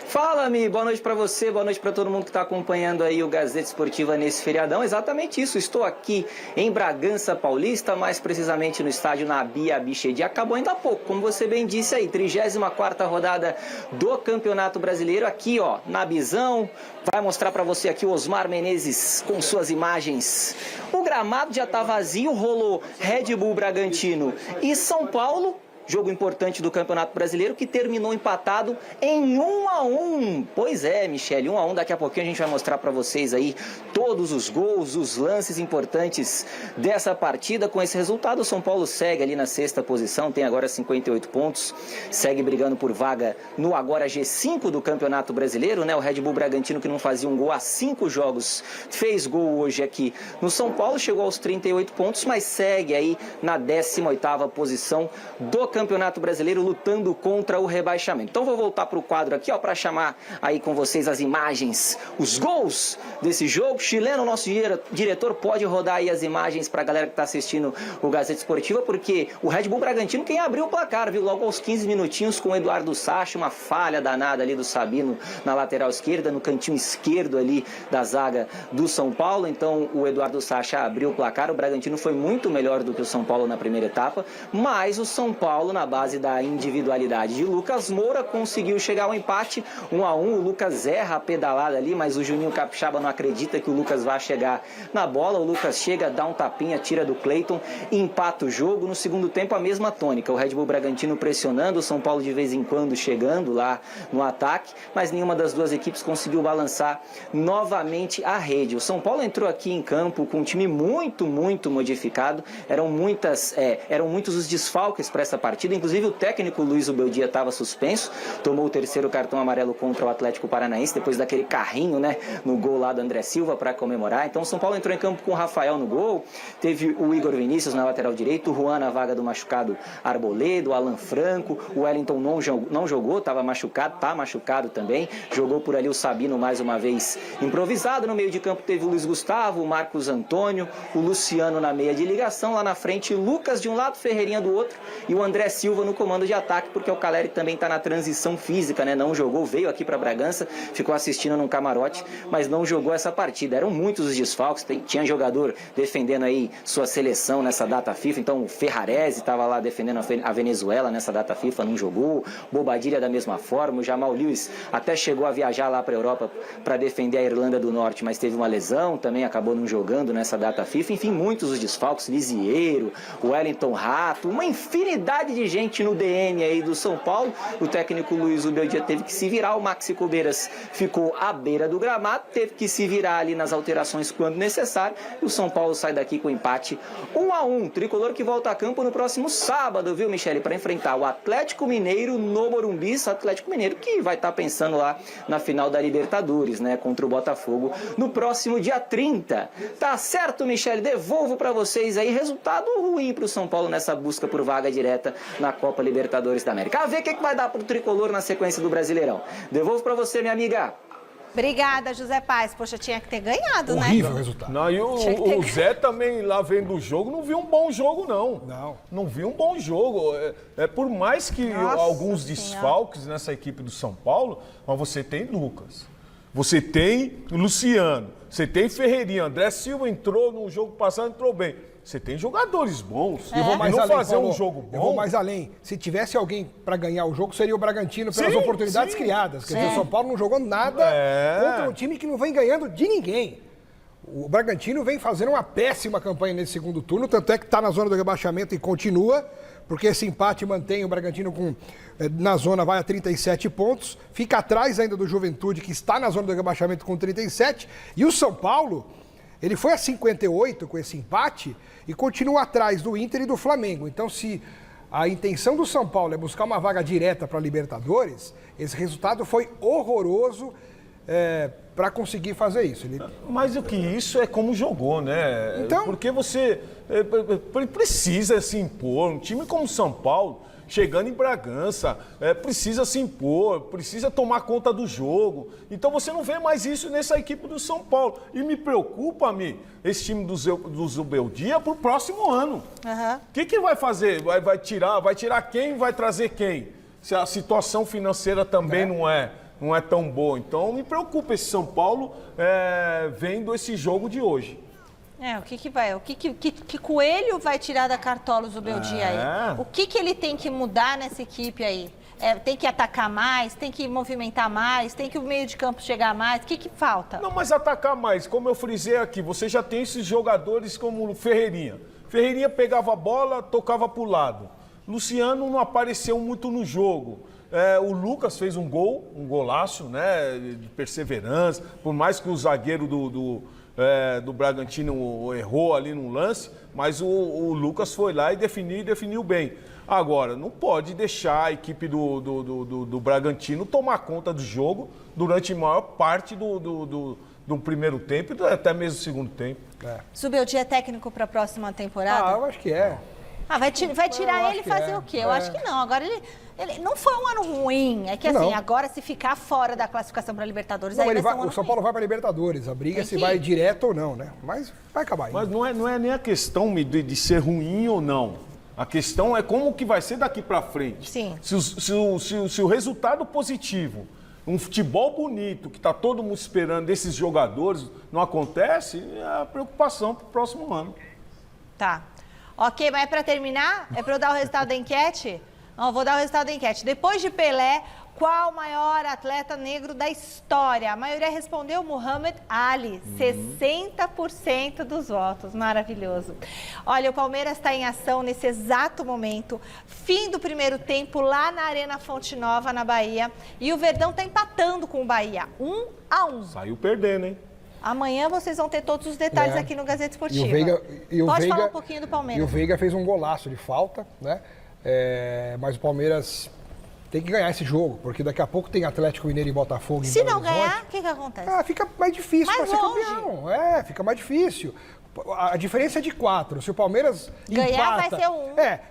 Fala, Mi, boa noite para você, boa noite para todo mundo que está acompanhando aí o Gazeta Esportiva nesse feriadão. Exatamente isso, estou aqui em Bragança Paulista, mais precisamente no estádio Nabi Abichedi. Acabou ainda há pouco, como você bem disse aí, 34ª rodada do Campeonato Brasileiro. Aqui, ó, Nabizão, vai mostrar para você aqui o Osmar Menezes com suas imagens. O gramado já está vazio, rolou Red Bull Bragantino e São Paulo. Jogo importante do Campeonato Brasileiro que terminou empatado em 1-1. Pois é, Michele, 1-1. Daqui a pouquinho a gente vai mostrar para vocês aí todos os gols, os lances importantes dessa partida. Com esse resultado, o São Paulo segue ali na 6ª posição, tem agora 58 pontos, segue brigando por vaga no agora G5 do Campeonato Brasileiro, né? O Red Bull Bragantino, que não fazia um gol há 5 jogos, fez gol hoje aqui no São Paulo, chegou aos 38 pontos, mas segue aí na 18ª posição do Campeonato Campeonato Brasileiro lutando contra o rebaixamento. Então vou voltar para o quadro aqui, para chamar aí com vocês as imagens, os gols desse jogo. Chileno, nosso diretor, pode rodar aí as imagens para a galera que está assistindo o Gazeta Esportiva, porque o Red Bull Bragantino quem abriu o placar, viu? Logo aos 15 minutinhos com o Eduardo Sacha, uma falha danada ali do Sabino na lateral esquerda, no cantinho esquerdo ali da zaga do São Paulo. Então o Eduardo Sacha abriu o placar. O Bragantino foi muito melhor do que o São Paulo na primeira etapa, mas o São Paulo, na base da individualidade de Lucas Moura, conseguiu chegar ao empate 1-1. O Lucas erra a pedalada ali, mas o Juninho Capixaba não acredita que o Lucas vá chegar na bola. O Lucas chega, dá um tapinha, tira do Cleiton, empata o jogo. No segundo tempo, a mesma tônica. O Red Bull Bragantino pressionando, o São Paulo de vez em quando chegando lá no ataque, mas nenhuma das duas equipes conseguiu balançar novamente a rede. O São Paulo entrou aqui em campo com um time muito modificado. Eram muitos os desfalques para essa partida. Inclusive o técnico Luiz Ubeldia estava suspenso, tomou o terceiro cartão amarelo contra o Atlético Paranaense, depois daquele carrinho, né, no gol lá do André Silva para comemorar. Então o São Paulo entrou em campo com o Rafael no gol, teve o Igor Vinícius na lateral direito, o Juan na vaga do machucado Arboleda, o Alan Franco, o Wellington não jogou, estava machucado, tá machucado também, jogou por ali o Sabino mais uma vez improvisado. No meio de campo teve o Luiz Gustavo, o Marcos Antônio, o Luciano na meia de ligação, lá na frente Lucas de um lado, Ferreirinha do outro e o André Silva no comando de ataque, porque o Caleri também está na transição física, né? Não jogou, veio aqui para Bragança, ficou assistindo num camarote, mas não jogou essa partida. Eram muitos os desfalques, tinha jogador defendendo aí sua seleção nessa data FIFA, então o Ferrarese estava lá defendendo a Venezuela nessa data FIFA, não jogou, Bobadilha da mesma forma, o Jamal Lewis até chegou a viajar lá para a Europa para defender a Irlanda do Norte, mas teve uma lesão, também acabou não jogando nessa data FIFA. Enfim, muitos os desfalques, Lisieiro, o Wellington Rato, uma infinidade de gente no DM aí do São Paulo. O técnico Luiz Ubeldia teve que se virar, o Maxi Cobeiras ficou à beira do gramado, teve que se virar ali nas alterações quando necessário, e o São Paulo sai daqui com empate 1-1. Tricolor que volta a campo no próximo sábado, viu, Michele, para enfrentar o Atlético Mineiro no Morumbi. Atlético Mineiro que vai estar pensando lá na final da Libertadores, né, contra o Botafogo no próximo dia 30. Tá certo, Michele? Devolvo para vocês aí, resultado ruim para o São Paulo nessa busca por vaga direta na Copa Libertadores da América. A ver o que vai dar pro Tricolor na sequência do Brasileirão. Devolvo para você, minha amiga. Obrigada, José Paz. Poxa, tinha que ter ganhado, né? Horrível o resultado. Não, e o Zé também, lá vendo o jogo, não viu um bom jogo, não. Não viu um bom jogo. Por mais que alguns desfalques nessa equipe do São Paulo, mas você tem Lucas, você tem Luciano, você tem Ferreirinha, André Silva entrou no jogo passado, entrou bem. Você tem jogadores bons. Eu vou mais além, fazer um jogo bom. Eu vou mais além. Se tivesse alguém para ganhar o jogo, seria o Bragantino pelas oportunidades criadas. Quer dizer, o São Paulo não jogou nada contra um time que não vem ganhando de ninguém. O Bragantino vem fazendo uma péssima campanha nesse segundo turno, tanto é que está na zona do rebaixamento e continua, porque esse empate mantém o Bragantino na zona, vai a 37 pontos, fica atrás ainda do Juventude, que está na zona do rebaixamento com 37, e o São Paulo, ele foi a 58 com esse empate e continua atrás do Inter e do Flamengo. Então, se a intenção do São Paulo é buscar uma vaga direta para a Libertadores, esse resultado foi horroroso para conseguir fazer isso. Mas o que isso é como jogou, né? Então, porque você precisa se impor. Um time como São Paulo, chegando em Bragança, precisa se impor, precisa tomar conta do jogo. Então você não vê mais isso nessa equipe do São Paulo. E me preocupa, esse time do Zubeldia para o próximo ano. O que vai fazer? Vai tirar quem? Vai trazer quem? Se a situação financeira também não é tão boa. Então me preocupa esse São Paulo vendo esse jogo de hoje. Que coelho vai tirar da cartola o Zubeldia aí? O que ele tem que mudar nessa equipe aí? Tem que atacar mais, tem que movimentar mais, tem que o meio de campo chegar mais? O que falta? Não, mas atacar mais, como eu frisei aqui, você já tem esses jogadores como o Ferreirinha. Ferreirinha pegava a bola, tocava para o lado. Luciano não apareceu muito no jogo. O Lucas fez um golaço, né, de perseverança, por mais que o zagueiro do Bragantino errou ali no lance, mas o Lucas foi lá e definiu bem. Agora, não pode deixar a equipe do Bragantino tomar conta do jogo durante a maior parte do primeiro tempo e até mesmo do segundo tempo. Zubeldia é técnico para a próxima temporada? Eu acho que é. Vai tirar ele e fazer o quê? Eu acho que não. Agora ele não foi um ano ruim. É que assim, agora se ficar fora da classificação para Libertadores, aí vai ser um ano o São Paulo vai para Libertadores. A briga é se vai direto ou não, né? Mas vai acabar aí. Mas não é nem a questão de ser ruim ou não. A questão é como que vai ser daqui para frente. Sim. Se o resultado positivo, um futebol bonito, que está todo mundo esperando desses jogadores, não acontece, é a preocupação para o próximo ano. Tá. Ok, mas para terminar, é para eu dar o resultado da enquete? Não, vou dar o resultado da enquete. Depois de Pelé, qual o maior atleta negro da história? A maioria respondeu Muhammad Ali, 60% dos votos. Maravilhoso. Olha, o Palmeiras está em ação nesse exato momento. Fim do primeiro tempo lá na Arena Fonte Nova, na Bahia. E o Verdão está empatando com o Bahia, 1-1. Saiu perdendo, hein? Amanhã vocês vão ter todos os detalhes aqui no Gazeta Esportiva. Pode falar um pouquinho do Palmeiras. E o Veiga fez um golaço de falta, né? Mas o Palmeiras tem que ganhar esse jogo, porque daqui a pouco tem Atlético Mineiro e Botafogo. Se não ganhar, o que acontece? Fica mais difícil para ser campeão. Fica mais difícil. A diferença é de 4. Se o Palmeiras ganhar, empata, vai ser 1.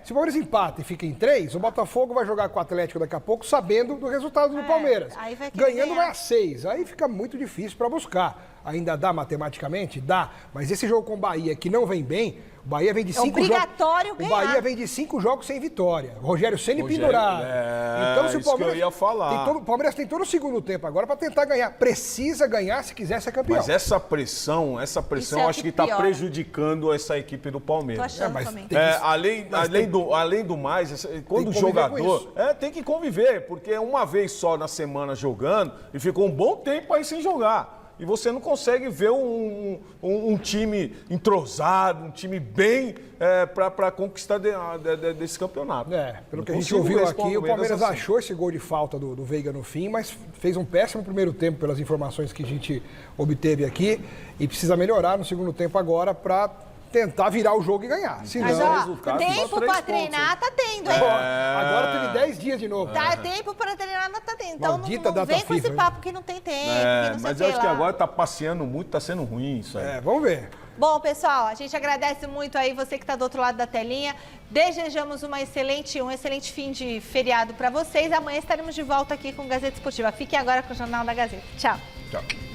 Se o Palmeiras empata e fica em 3, o Botafogo vai jogar com o Atlético daqui a pouco, sabendo do resultado do Palmeiras. Aí vai ganhando vai a 6. Aí fica muito difícil para buscar. Ainda dá matematicamente? Dá. Mas esse jogo com o Bahia, que não vem bem, o Bahia vem de 5 jogos. Obrigatório ganhar. O Bahia vem de 5 jogos sem vitória. O Rogério Ceni pendurado. Então, se o Palmeiras, que eu ia falar. O Palmeiras tem todo o segundo tempo agora para tentar ganhar. Precisa ganhar se quiser ser campeão. Mas essa pressão eu acho que está prejudicando essa equipe do Palmeiras. Tô achando também. Além do mais, quando o jogador tem que conviver, porque é uma vez só na semana jogando e ficou um bom tempo aí sem jogar. E você não consegue ver um time entrosado, um time bem para a conquista desse campeonato. Pelo que a gente ouviu aqui, o Palmeiras achou esse gol de falta do Veiga no fim, mas fez um péssimo primeiro tempo pelas informações que a gente obteve aqui e precisa melhorar no segundo tempo agora para tentar virar o jogo e ganhar. Senão, tempo para treinar tá tendo, hein? Agora teve 10 dias de novo. Tempo para treinar não tá tendo. Então não vem com esse papo que não tem tempo, que não sei mas eu acho que agora tá passeando muito, tá sendo ruim isso aí. Vamos ver. Bom, pessoal, a gente agradece muito aí você que está do outro lado da telinha. Desejamos um excelente fim de feriado para vocês. Amanhã estaremos de volta aqui com Gazeta Esportiva. Fiquem agora com o Jornal da Gazeta. Tchau. Tchau.